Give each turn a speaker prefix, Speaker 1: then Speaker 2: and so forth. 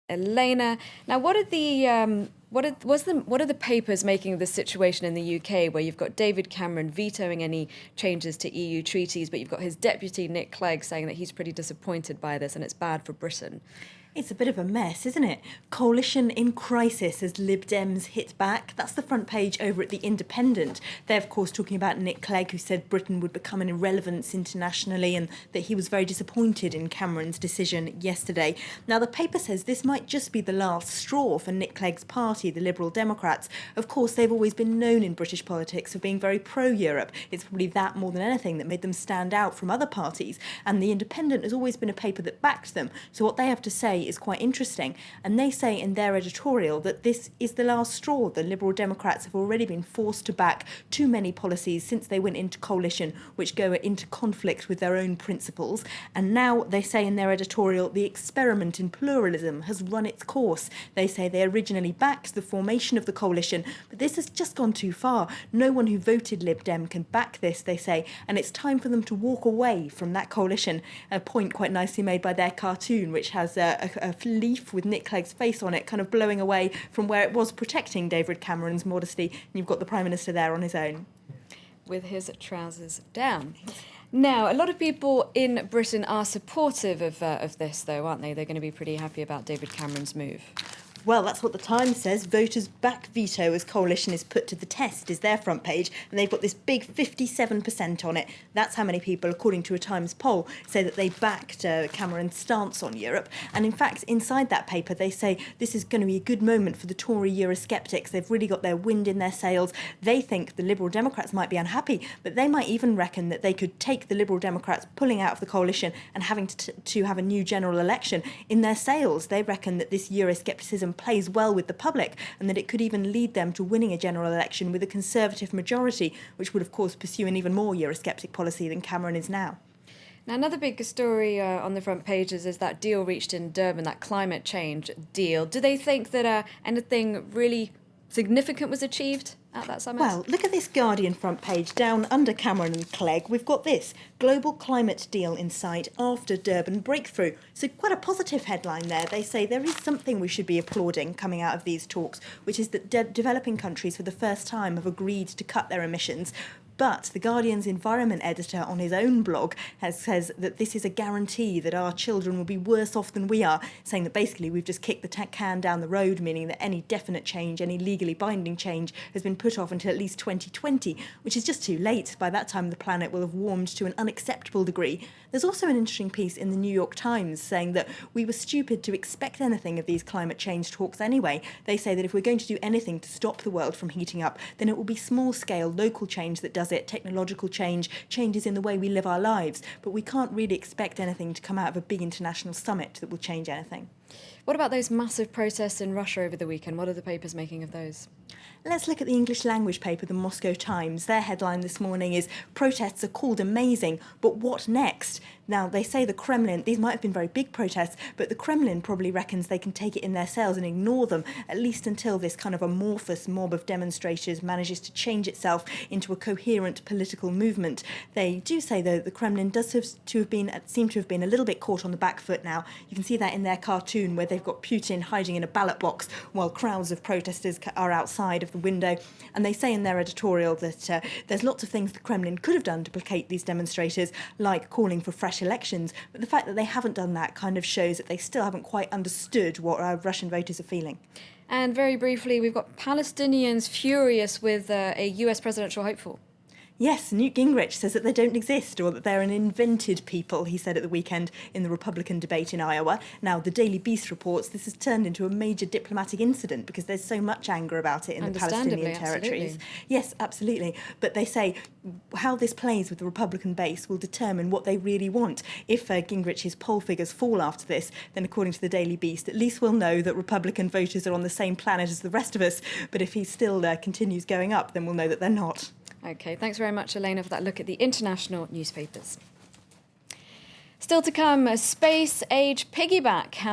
Speaker 1: Elena. Now, what are the papers making of the situation in the UK, where you've got David Cameron vetoing any changes to EU treaties, but you've got his deputy Nick Clegg saying that he's pretty disappointed by this and it's bad for Britain?
Speaker 2: It's a bit of a mess, isn't it? Coalition in crisis as Lib Dems hit back. That's the front page over at The Independent. They're, of course, talking about Nick Clegg, who said Britain would become an irrelevance internationally and that he was very disappointed in Cameron's decision yesterday. Now, the paper says this might just be the last straw for Nick Clegg's party, the Liberal Democrats. Of course, they've always been known in British politics for being very pro-Europe. It's probably that more than anything that made them stand out from other parties. And The Independent has always been a paper that backed them. So what they have to say is quite interesting, and they say in their editorial that this is the last straw. The Liberal Democrats have already been forced to back too many policies since they went into coalition which go into conflict with their own principles, and now they say in their editorial the experiment in pluralism has run its course. They say they originally backed the formation of the coalition, but this has just gone too far. No one who voted Lib Dem can back this, they say, and it's time for them to walk away from that coalition. A point quite nicely made by their cartoon, which has a leaf with Nick Clegg's face on it, kind of blowing away from where it was protecting David Cameron's modesty, and you've got the Prime Minister there on his own.
Speaker 1: With his trousers down. Now, a lot of people in Britain are supportive of this, though, aren't they? They're going to be pretty happy about David Cameron's move.
Speaker 2: Well, that's what the Times says. Voters back veto as coalition is put to the test is their front page, and they've got this big 57% on it. That's how many people, according to a Times poll, say that they backed Cameron's stance on Europe. And in fact, inside that paper, they say this is going to be a good moment for the Tory Eurosceptics. They've really got their wind in their sails. They think the Liberal Democrats might be unhappy, but they might even reckon that they could take the Liberal Democrats pulling out of the coalition and having to have a new general election in their sails. They reckon that this Euroscepticism plays well with the public and that it could even lead them to winning a general election with a Conservative majority, which would of course pursue an even more Eurosceptic policy than Cameron is now.
Speaker 1: Now, another big story on the front pages is that deal reached in Durban, that climate change deal. Do they think that anything really significant was achieved at that summit?
Speaker 2: Well, look at this Guardian front page. Down under Cameron and Clegg, we've got this: global climate deal in sight after Durban breakthrough. So quite a positive headline there. They say there is something we should be applauding coming out of these talks, which is that developing countries for the first time have agreed to cut their emissions. But the Guardian's environment editor on his own blog says that this is a guarantee that our children will be worse off than we are, saying that basically we've just kicked the can down the road, meaning that any definite change, any legally binding change, has been put off until at least 2020, which is just too late. By that time, the planet will have warmed to an unacceptable degree. There's also an interesting piece in the New York Times saying that we were stupid to expect anything of these climate change talks anyway. They say that if we're going to do anything to stop the world from heating up, then it will be small-scale local change that does it, technological change, changes in the way we live our lives, but we can't really expect anything to come out of a big international summit that will change anything.
Speaker 1: What about those massive protests in Russia over the weekend? What are the papers making of those?
Speaker 2: Let's look at the English language paper, the Moscow Times. Their headline this morning is "Protests are called amazing, but what next?" Now, they say the Kremlin, these might have been very big protests, but the Kremlin probably reckons they can take it in their sails and ignore them, at least until this kind of amorphous mob of demonstrators manages to change itself into a coherent political movement. They do say, though, the Kremlin does seem to have been a little bit caught on the back foot now. You can see that in their cartoon where they've got Putin hiding in a ballot box while crowds of protesters are outside of the window. And they say in their editorial that there's lots of things the Kremlin could have done to placate these demonstrators, like calling for fresh elections, but the fact that they haven't done that kind of shows that they still haven't quite understood what our Russian voters are feeling.
Speaker 1: And very briefly, we've got Palestinians furious with a US presidential hopeful.
Speaker 2: Yes, Newt Gingrich says that they don't exist, or that they're an invented people, he said at the weekend in the Republican debate in Iowa. Now, the Daily Beast reports this has turned into a major diplomatic incident because there's so much anger about it in the Palestinian territories.
Speaker 1: Absolutely.
Speaker 2: Yes, absolutely. But they say how this plays with the Republican base will determine what they really want. If Gingrich's poll figures fall after this, then according to the Daily Beast, at least we'll know that Republican voters are on the same planet as the rest of us. But if he still continues going up, then we'll know that they're not.
Speaker 1: OK, thanks very much, Elena, for that look at the international newspapers. Still to come, a space-age piggyback, how the